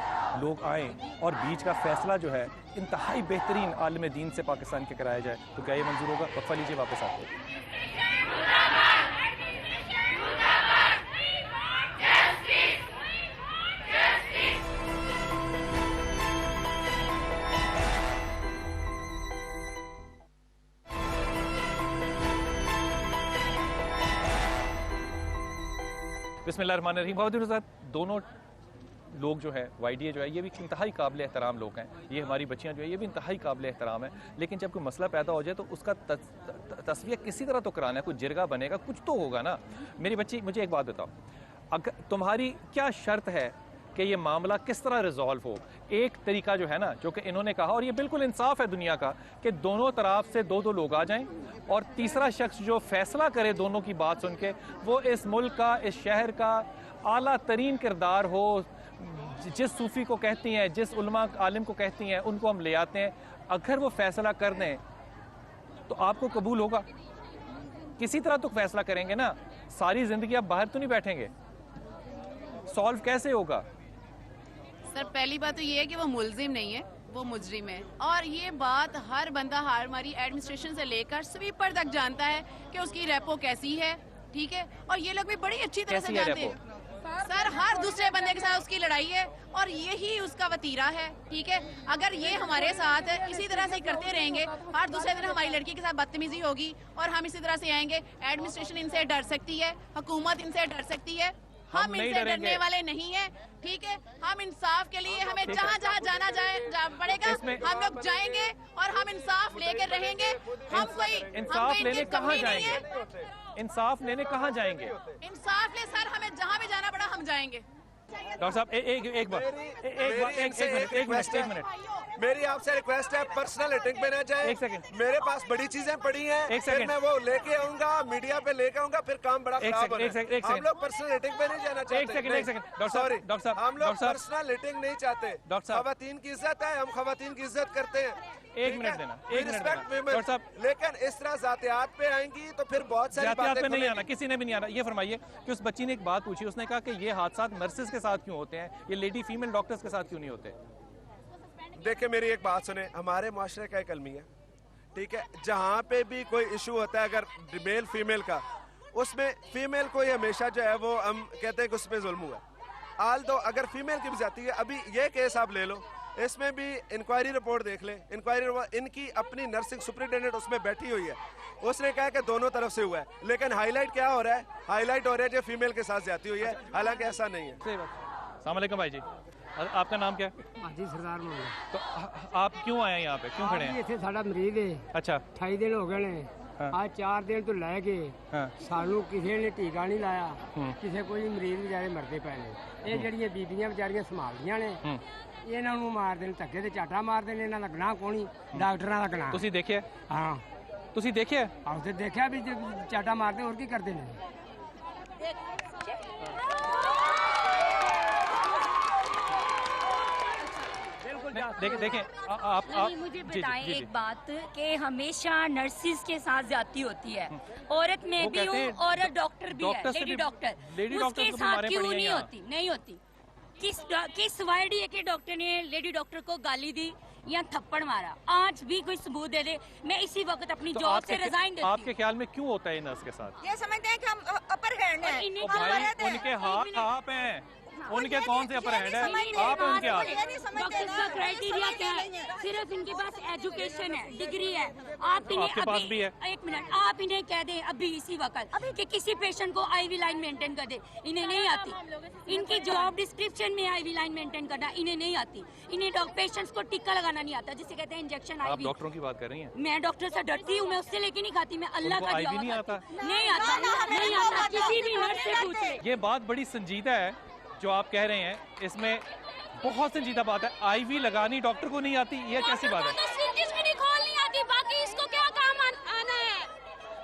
लोग आएँ और बीच का फैसला जो है इंतहाई बेहतरीन आलम दीन से पाकिस्तान के कराया जाए, तो क्या ये मंजूर होगा? वक्फा लीजिए, वापस आते हैं। बिस्मिल्लाहिर्रहमानिर्रहीम। बहुत दिनों साथ दोनों लोग जो है, वाईडीए जो है, ये भी इंतहाई काबिल एहतराम लोग हैं, ये हमारी बच्चियां जो है ये भी इंतहाई काबिल एहतराम है। लेकिन जब कोई मसला पैदा हो जाए तो उसका तस्वीर किसी तरह तो कराना है, कुछ जिरगा बनेगा, कुछ तो होगा ना। मेरी बच्ची, मुझे एक बात बताओ, अगर तुम्हारी क्या शर्त है कि ये मामला किस तरह रिजॉल्व हो? एक तरीका जो है ना, जो कि इन्होंने कहा, और ये बिल्कुल इंसाफ है दुनिया का, कि दोनों तरफ से 2-2 लोग आ जाएं और तीसरा शख्स जो फैसला करे दोनों की बात सुन के, वो इस मुल्क का, इस शहर का आला तरीन किरदार हो। जिस सूफ़ी को कहती हैं, जिस उलमा आलिम को कहती हैं, उनको हम ले आते हैं। अगर वो फैसला कर दें तो आपको कबूल होगा? किसी तरह तो फैसला करेंगे ना, सारी ज़िंदगी आप बाहर तो नहीं बैठेंगे। सॉल्व कैसे होगा? सर पहली बात तो ये है कि वो मुलजिम नहीं है, वो मुजरिम है। और ये बात हर बंदा हमारी एडमिनिस्ट्रेशन से लेकर स्वीपर तक जानता है कि उसकी रेपो कैसी है, ठीक है। और ये लोग भी बड़ी अच्छी तरह से जानते हैं सर, हर दूसरे बंदे के साथ उसकी लड़ाई है और यही उसका वतीरा है, ठीक है। अगर ये हमारे साथ इसी तरह से करते रहेंगे, हर दूसरे दिन हमारी लड़की के साथ बदतमीजी होगी और हम इसी तरह से आएंगे। एडमिनिस्ट्रेशन इनसे डर सकती है, हुकूमत इनसे डर सकती है, हम इनसे डरने वाले नहीं है, ठीक है। हम इंसाफ के लिए हमें जहाँ जहाँ जाना पड़ेगा हम लोग जाएंगे और हम इंसाफ लेकर रहेंगे। हम कोई इंसाफ लेने कहाँ जाएंगे? इंसाफ लेने कहाँ जाएंगे? इंसाफ ले सर, हमें जहाँ भी जाना पड़ा हम जाएंगे। डॉक्टर साहब एक मिनट मेरी आपसे रिक्वेस्ट है, पर्सनल अटैक में ना जाए। एक सेकंड, मेरे पास बड़ी चीजें पड़ी हैं, एक सेकंड, मैं वो लेके आऊंगा, मीडिया पे लेके आऊंगा, फिर काम बड़ा खराब होगा। हम लोग पर्सनल अटैक में नहीं जाना चाहते। एक सेकंड डॉक्टर साहब, हम लोग पर्सनल अटैक नहीं चाहते। डॉक्टर साहब, खवातीन की इज्जत है, हम खवातीन की इज्जत करते हैं। एक मिनट देना, डॉक्टर साहब। लेकिन इस तरह जातियात पे आएंगी तो फिर बहुत सारी बातें पे नहीं आना, किसी ने भी नहीं आना। ये फरमाइए कि उस बच्ची ने एक बात पूछी, उसने कहा कि ये हादसा नर्सेज के साथ क्यों होते हैं, ये लेडी फीमेल डॉक्टर्स के साथ क्यों नहीं होते? देखिए मेरी एक बात सुने, हमारे माशरे का एक अलमी है, ठीक है। जहाँ पे भी कोई इशू होता है अगर मेल फीमेल का, उसमें फीमेल को ही हमेशा जो है वो हम कहते हैं कि उस पर जुल्म हुआ। आल दो अगर फीमेल की भी जाती है, अभी ये केस आप ले लो, इसमें भी इंक्वायरी रिपोर्ट देख ले। इंक्वायरी इनकी अपनी नर्सिंग सुपरिटेंडेंट उसमें बैठी हुई है, उसने कहा कि दोनों तरफ से हुआ है, लेकिन हाईलाइट क्या हो रहा है? हाईलाइट हो रहा है जो फीमेल के साथ जाती हुई है, हालांकि ऐसा नहीं है। अस्सलाम वालेकुम भाई जी, आपका नाम क्या है? जी सरदार मोहम्मद। तो आप क्यों आए हैं यहाँ पे, क्यों खड़े हैं? ਇੱਥੇ ਸਾਡਾ ਮਰੀਜ਼ ਹੈ। अच्छा 28 ਦਿਨ ਹੋ ਗਏ ਨੇ। ਆ 4 ਦਿਨ ਤੋਂ ਲੈ ਕੇ ਸਾਨੂੰ ਕਿਸੇ ਨੇ ਟੀਕਾ ਨਹੀਂ ਲਾਇਆ, ਕਿਸੇ ਕੋਈ ਮਰੀਜ਼ ਵਿਚਾਰੇ ਮਰਦੇ ਪਏ ਨੇ। ਇਹ ਜਿਹੜੀਆਂ ਬੀਬੀਆਂ ਵਿਚਾਰੀਆਂ ਸੰਭਾਲਦੀਆਂ ਨੇ, ਇਹਨਾਂ ਨੂੰ ਮਾਰਦੇ ਨੇ, ਧੱਕੇ ਤੇ ਝਾਟਾ ਮਾਰਦੇ ਨੇ। ਇਹਨਾਂ ਦਾ ਗੁਨਾਹ ਕੋਣੀ, ਡਾਕਟਰਾਂ ਦਾ ਗੁਨਾਹ। ਤੁਸੀਂ ਦੇਖਿਆ? ਹਾਂ ਤੁਸੀਂ ਦੇਖਿਆ? ਆਹ ਤੇ ਦੇਖਿਆ ਵੀ ਜੇ ਝਾਟਾ ਮਾਰਦੇ ਹੋਰ ਕੀ ਕਰਦੇ ਨੇ। देखें आप मुझे बताएं एक बात कि हमेशा नर्सिस के साथ ज्यादती होती है, औरत में भी हूँ और डॉक्टर भी है, लेडी डॉक्टर, उसके साथ क्यों नहीं होती? नहीं होती। किस वाइडी के डॉक्टर ने लेडी डॉक्टर को गाली दी या थप्पड़ मारा? आज भी कोई सबूत दे दे, मैं इसी वक्त अपनी जॉब से रिजाइन देती हूँ। आपके ख्याल में क्यों होता है नर्स के साथ? ये समझते हैं कि हम अपर हैंड हैं। उनके हाथ आप हैं, उनके कौन से अपर हैंड है? आप हैं उनके हाथ। डॉक्टर का क्राइटेरिया क्या है? सिर्फ इनके पास एजुकेशन है, डिग्री है। आप इन्हें आपके पास भी है। एक मिनट, आप इन्हें कह दें अभी इसी वक्त कि किसी पेशेंट को आईवी लाइन मेंटेन कर दे, इन्हें नहीं आती। इनकी जॉब डिस्क्रिप्शन में आईवी लाइन मेंटेन करना, इन्हें नहीं आती। इन्हें पेशेंट्स को टिक्का लगाना नहीं आता, जिसे कहते हैं इंजेक्शन आप आईवी। डॉक्टरों की बात कर रही हैं? मैं डॉक्टर से डरती हूँ, मैं उससे लेके नहीं खाती, मैं अल्लाह का आईवी नहीं आता? नहीं आता, नहीं आता। किसी भी नर्स से पूछे। ये बात बड़ी संजीदा है जो आप कह रहे हैं, इसमें बहुत संजीदा बात है। आईवी लगानी डॉक्टर को नहीं आती, ये कैसी बात है? नहीं आती, बाकी इसको क्या काम आना है?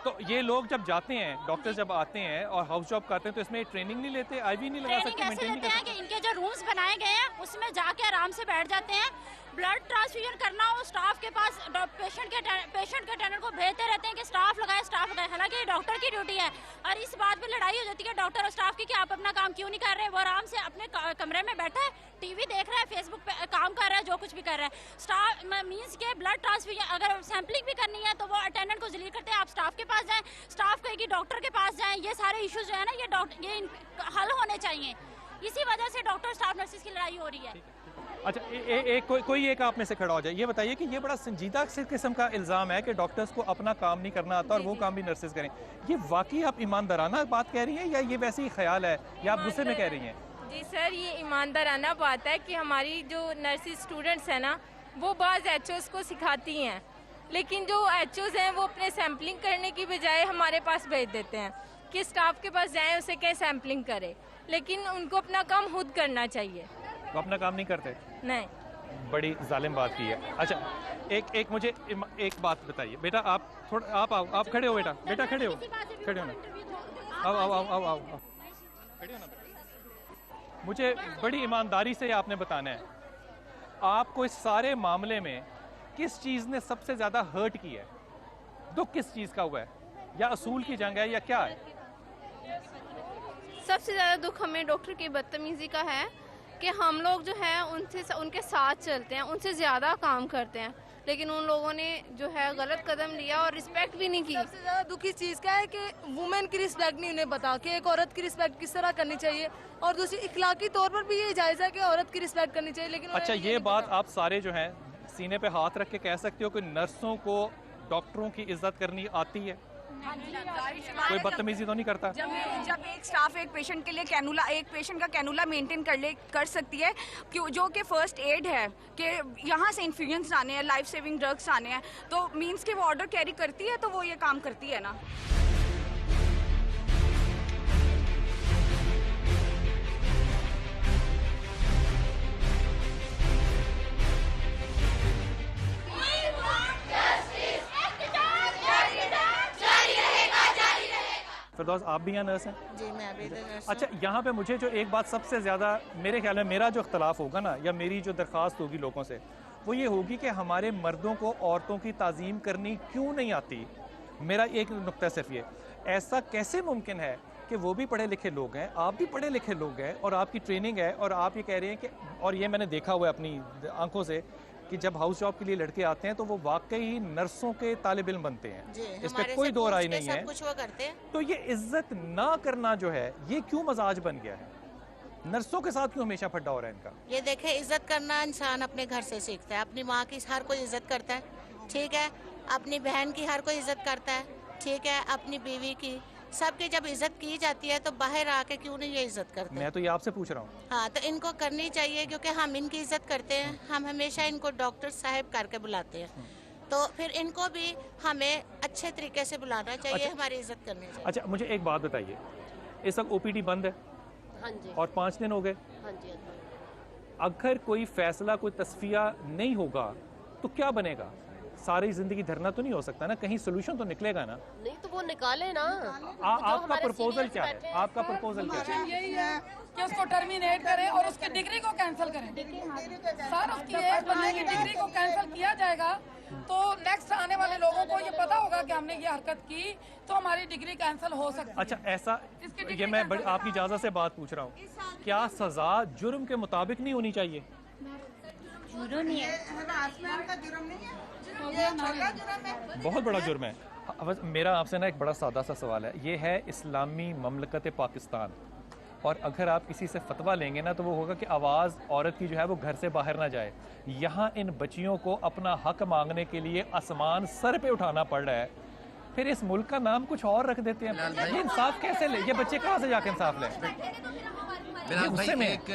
तो ये लोग जब जाते हैं, डॉक्टर जब आते हैं और हाउस जॉब करते हैं, तो इसमें ट्रेनिंग नहीं लेते? आईवी नहीं लगा सकते, मेंटेन नहीं कर सकते? कि इनके जो रूम्स बनाए गए हैं उसमें जाके आराम से बैठ जाते हैं। ब्लड ट्रांसफ्यूजन करना हो स्टाफ के पास, पेशेंट के अटेंडेंट को भेजते रहते हैं कि स्टाफ लगाए। हालांकि ये डॉक्टर की ड्यूटी है और इस बात पे लड़ाई हो जाती है डॉक्टर और स्टाफ की कि आप अपना काम क्यों नहीं कर रहे। वो आराम से अपने कमरे में बैठा है, टीवी देख रहा है, फेसबुक पे काम कर रहा है, जो कुछ भी कर रहा है। स्टाफ मीन्स के ब्लड ट्रांसफ्यूजन अगर सैम्पलिंग भी करनी है तो वो अटेंडेंट को जलील करते हैं, आप स्टाफ के पास जाएं, स्टाफ कहेगी डॉक्टर के पास जाएं। ये सारे इश्यूज जो है ना, ये हल होने चाहिए। इसी वजह से डॉक्टर स्टाफ नर्सिस की लड़ाई हो रही है। अच्छा कोई एक आप में से खड़ा हो जाए, ये बताइए कि ये बड़ा संजीदा किस्म का इल्ज़ाम है कि डॉक्टर्स को अपना काम नहीं करना आता और वो काम भी नर्सेज करें। ये वाकई आप ईमानदाराना बात कह रही हैं या ये वैसे ही ख्याल है या आप गुस्से में कह रही हैं? जी सर, ये ईमानदाराना बात है कि हमारी जो नर्सिस स्टूडेंट्स हैं ना, वो बाज़ एचओस को सिखाती हैं, लेकिन जो एचओस हैं वो अपने सैम्पलिंग करने की बजाय हमारे पास भेज देते हैं कि स्टाफ के पास जाएं, उसे कहें सैम्पलिंग करे, लेकिन उनको अपना काम खुद करना चाहिए। तो अपना काम नहीं करते? नहीं। बड़ी जालिम बात की है। अच्छा एक मुझे एक बात बताइए बेटा, आप थोड़ा आप खड़े हो बेटा खड़े हो ना, आओ खड़े हो ना। मुझे बड़ी ईमानदारी से आपने बताना है, आपको इस सारे मामले में किस चीज़ ने सबसे ज़्यादा हर्ट किया है? दुख किस चीज़ का हुआ है? या असूल की जंग है या क्या है? सबसे ज़्यादा दुख हमें डॉक्टर की बदतमीज़ी का है कि हम लोग जो है उनके साथ चलते हैं, उनसे ज़्यादा काम करते हैं, लेकिन उन लोगों ने जो है गलत कदम लिया और रिस्पेक्ट भी नहीं की। सबसे ज़्यादा दुखी चीज़ क्या है कि वुमेन की रिस्पेक्ट नहीं उन्हें पता कि एक औरत की रिस्पेक्ट किस तरह करनी चाहिए, और दूसरी इखलाकी तौर पर भी ये जायज़ है कि औरत की रिस्पेक्ट करनी चाहिए, लेकिन अच्छा, ये बात आप सारे जो हैं सीने पे हाथ रख के कह सकते हो कि नर्सों को डॉक्टरों की इज्जत करनी आती है, कोई बदतमीजी तो नहीं करता? जब एक स्टाफ एक पेशेंट के लिए एक पेशेंट का कैनुला मेंटेन कर सकती है, जो कि फर्स्ट एड है कि यहाँ से इन्फ्यूजन्स आने हैं, लाइफ सेविंग ड्रग्स आने हैं, तो मींस कि वो ऑर्डर कैरी करती है, तो वो ये काम करती है ना। फिरदौस, आप भी यहाँ नर्स हैं? जी, मैं अभी नर्स। अच्छा, यहाँ पे मुझे जो एक बात सबसे ज़्यादा मेरे ख्याल में मेरा जो इख्तलाफ होगा ना, या मेरी जो दरख्वास्त होगी लोगों से, वो ये होगी कि हमारे मर्दों को औरतों की ताज़ीम करनी क्यों नहीं आती। मेरा एक नुक्ता सिर्फ ये, ऐसा कैसे मुमकिन है कि वो भी पढ़े लिखे लोग हैं, आप भी पढ़े लिखे लोग हैं, और आपकी ट्रेनिंग है, और आप ये कह रहे हैं कि, और ये मैंने देखा हुआ है अपनी आंखों से, कि जब हाउस जॉब के लिए लड़के आते हैं तो वो वाकई नर्सों के तालिब इल्म बनते हैं, इस पर कोई दो राय नहीं है। कुछ वो करते हैं। तो ये इज्जत ना करना जो है, ये क्यों मजाज बन गया है? नर्सों के साथ क्यों हमेशा फड्डा हो रहा है इनका? ये देखे, इज्जत करना इंसान अपने घर से सीखता है। अपनी माँ की हर कोई इज्जत करता है, ठीक है, अपनी बहन की हर कोई इज्जत करता है, ठीक है, अपनी बीवी की, सबकी जब इज्जत की जाती है तो बाहर आके क्यों नहीं ये इज्जत करते? मैं तो ये आपसे पूछ रहा हूँ। हाँ, तो इनको करनी चाहिए, क्योंकि हम इनकी इज्जत करते हैं, हम हमेशा इनको डॉक्टर साहब करके बुलाते हैं, तो फिर इनको भी हमें अच्छे तरीके से बुलाना चाहिए। अच्छा, हमारी इज्जत करनी चाहिए। अच्छा, मुझे एक बात बताइए, इस वक्त OPD बंद है? हाँ जी। और 5 दिन हो गए। हाँ जी। अगर कोई फैसला, कोई तस्फिया नहीं होगा तो क्या बनेगा? सारी जिंदगी धरना तो नहीं हो सकता ना, कहीं सोल्यूशन तो निकलेगा ना? नहीं तो वो निकाले ना। आपका प्रपोजल क्या है? आपका प्रपोजल क्या है? यही है कि उसको टर्मिनेट करें और उसकी डिग्री को कैंसिल करें। सर, उसकी एक बंदे की डिग्री को कैंसिल किया जाएगा तो नेक्स्ट आने वाले लोगों को ये पता होगा कि हमने ये हरकत की तो हमारी डिग्री कैंसिल हो सकती है। अच्छा, ऐसा, ये मैं आपकी इजाजत से बात पूछ रहा हूँ, क्या सजा जुर्म के मुताबिक नहीं होनी चाहिए? जुर्म नहीं है, का जुर्म नहीं है, बहुत बड़ा जुर्म है। मेरा आपसे ना एक बड़ा सादा सा सवाल है, ये है इस्लामी ममलकत पाकिस्तान, और अगर आप किसी से फतवा लेंगे ना तो वो होगा कि आवाज़ औरत की जो है वो घर से बाहर ना जाए। यहाँ इन बच्चियों को अपना हक मांगने के लिए आसमान सर पे उठाना पड़ रहा है, फिर इस मुल्क का नाम कुछ और रख देते हैं। ये इंसाफ कैसे ले? ये बच्चे कहाँ से जाके इंसाफ लें? बिलाल भाई, मैं एक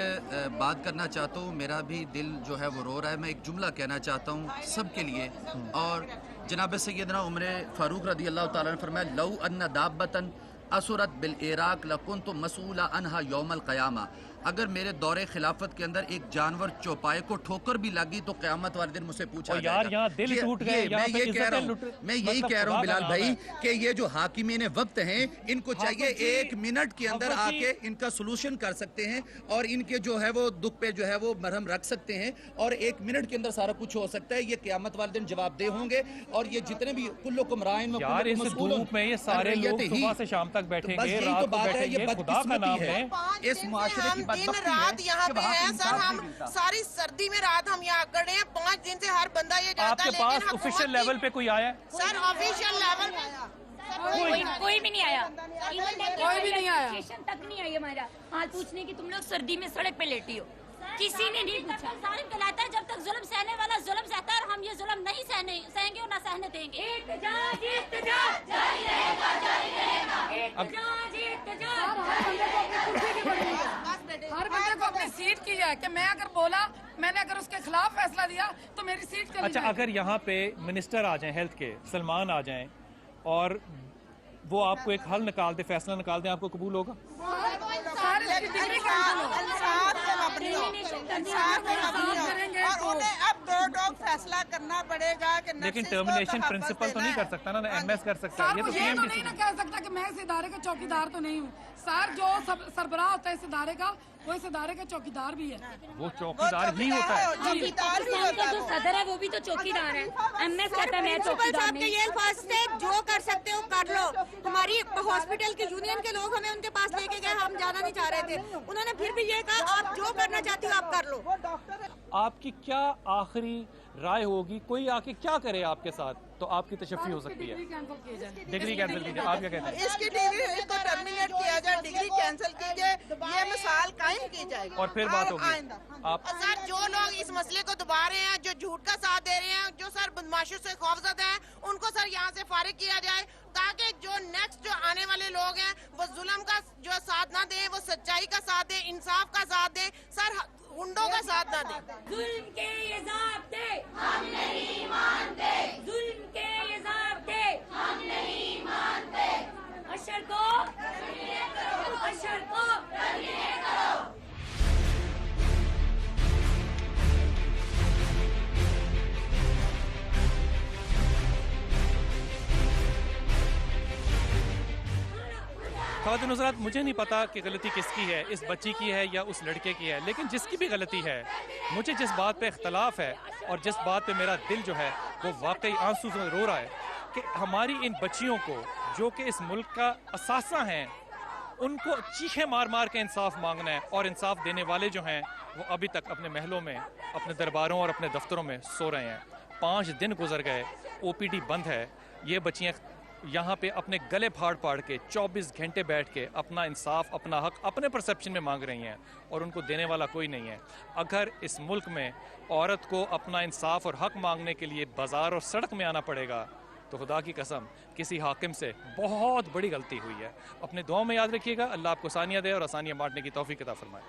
बात करना चाहता हूँ, मेरा भी दिल जो है वो रो रहा है। मैं एक जुमला कहना चाहता हूँ सबके लिए, और जनाब सैयदना उमर फारूक रदी अल्लाह ताला ने फरमाया, लौ अन्ना दाब्बतन असुरत बिल इराक लकुन्तु मसूला अनहा यौमल क़यामा। अगर मेरे दौरे खिलाफत के अंदर एक जानवर चौपाए को ठोकर भी लगी तो क़यामत वाले दिन मुझसे पूछा यार, यहाँ दिल टूट गए। मैं यही कह रहा हूँ बिलाल भाई कि ये जो हाकिमीन वक्त हैं, इनको चाहिए 1 मिनट के अंदर आके इनका सोल्यूशन कर सकते हैं, और इनके जो है वो दुख पे जो है वो मरहम रख सकते हैं, और 1 मिनट के अंदर सारा कुछ हो सकता है। ये क़यामत वाले दिन जवाबदेह होंगे, और ये जितने भी कुल्लुकुम राइन यार, इस धूप में ये सारे लोग सुबह से शाम तक बैठेंगे, रात को बैठेंगे, खुदा का नाम है। इस मुआशरे की दिन रात यहाँ पे है सर, हम सारी सर्दी में रात हम यहाँ खड़े हैं, 5 दिन से हर बंदा ये जाता है। आपके पास ऑफिशियल लेवल पे कोई आया है? सर, ऑफिशियल लेवल कोई भी नहीं आया, कोई भी नहीं आया, तक नहीं आई हमारा हाल पूछने की तुम लोग सर्दी में सड़क पे लेटी हो। किसी ने नहीं पूछा। जालिम कहलाता है जब तक जुल्म सहने वाला जुल्म सहता है, और हम ये जुल्म नहीं सहेंगे और ना सहने देंगे। एहतजाज एहतजाज जारी रहेगा, जारी रहेगा। एहतजाज एहतजाज हर बंदे को अपनी सीट की है कि मैं अगर बोला, मैंने अगर उसके खिलाफ फैसला दिया तो मेरी सीट चली अच्छा, अगर यहाँ पे मिनिस्टर आ जाएं हेल्थ के, सलमान आ जाएं, और वो आपको एक हल निकाल दे, फैसला निकाल दे, आपको कबूल होगा? फैसला करना पड़ेगा कि लेकिन टर्मिनेशन प्रिंसिपल तो नहीं कर सकता ना, MS कर सकता है। ये तो नहीं ना कह सकता कि मैं इस इदारे का चौकीदार तो नहीं हूँ। सर जो सरबराह होता है इस इदारे का, वो इस इदारे का चौकीदार भी है। वो चौकीदार ही होता है। पाकिस्तान का जो सदर है वो भी तो चौकीदार है। एमएस कहता है मैं चौकीदार नहीं। ये अल्फाज थे, जो कर सकते हो कर लो। हमारी हॉस्पिटल के यूनियन के लोग हमें उनके पास लेके गए, हम जाना नहीं चाह रहे थे, उन्होंने फिर भी ये कहा आप जो करना चाहती हो आप कर लो। आपकी क्या आखिरी राय होगी, कोई आके क्या करे आपके साथ तो आपकी तशफ़ी हो सकती है? डिग्री कैंसिल कीजिए। आप क्या कहते हैं? इसकी डिग्री इसको टर्मिनेट किया जाए, डिग्री कैंसिल कीजिए, ये मिसाल कायम की जाएगी। और फिर बात होगी। आप सर जो लोग इस मसले को दबा रहे हैं, जो झूठ का साथ दे रहे हैं, जो सर बदमाशों से खौफजदा हैं, उनको सर यहाँ से फारिग किया जाए, ताकि जो नेक्स्ट जो आने वाले लोग हैं वो जुल्म का जो साथ ना दें, वो सच्चाई का साथ दें, इंसाफ का साथ दें, सर गुंडों का साथ ना दें। जुल्म के ये ज़ाब्ते हम नहीं मानते, जुल्म के ये ज़ाब्ते हम नहीं मानते। अशर को टर्मिनेट करो। ख़वातीन हज़रात, मुझे नहीं पता कि गलती किसकी है, इस बच्ची की है या उस लड़के की है, लेकिन जिसकी भी गलती है, मुझे जिस बात पे इख्तलाफ है और जिस बात पे मेरा दिल जो है वो वाकई आंसू से रो रहा है कि हमारी इन बच्चियों को जो कि इस मुल्क का असासा हैं, उनको चीखें मार मार के इंसाफ मांगना है, और इंसाफ देने वाले जो हैं वो अभी तक अपने महलों में, अपने दरबारों और अपने दफ्तरों में सो रहे हैं। 5 दिन गुजर गए, OPD बंद है, ये बच्चियाँ यहाँ पे अपने गले फाड़ फाड़ के 24 घंटे बैठ के अपना इंसाफ, अपना हक अपने परसेप्शन में मांग रही हैं, और उनको देने वाला कोई नहीं है। अगर इस मुल्क में औरत को अपना इंसाफ और हक मांगने के लिए बाज़ार और सड़क में आना पड़ेगा, तो खुदा की कसम किसी हाकिम से बहुत बड़ी गलती हुई है। अपने दुआओं में याद रखिएगा। अल्लाह आपको आसानियाँ दे और आसानियाँ बांटने की तौफीक अता फरमाए।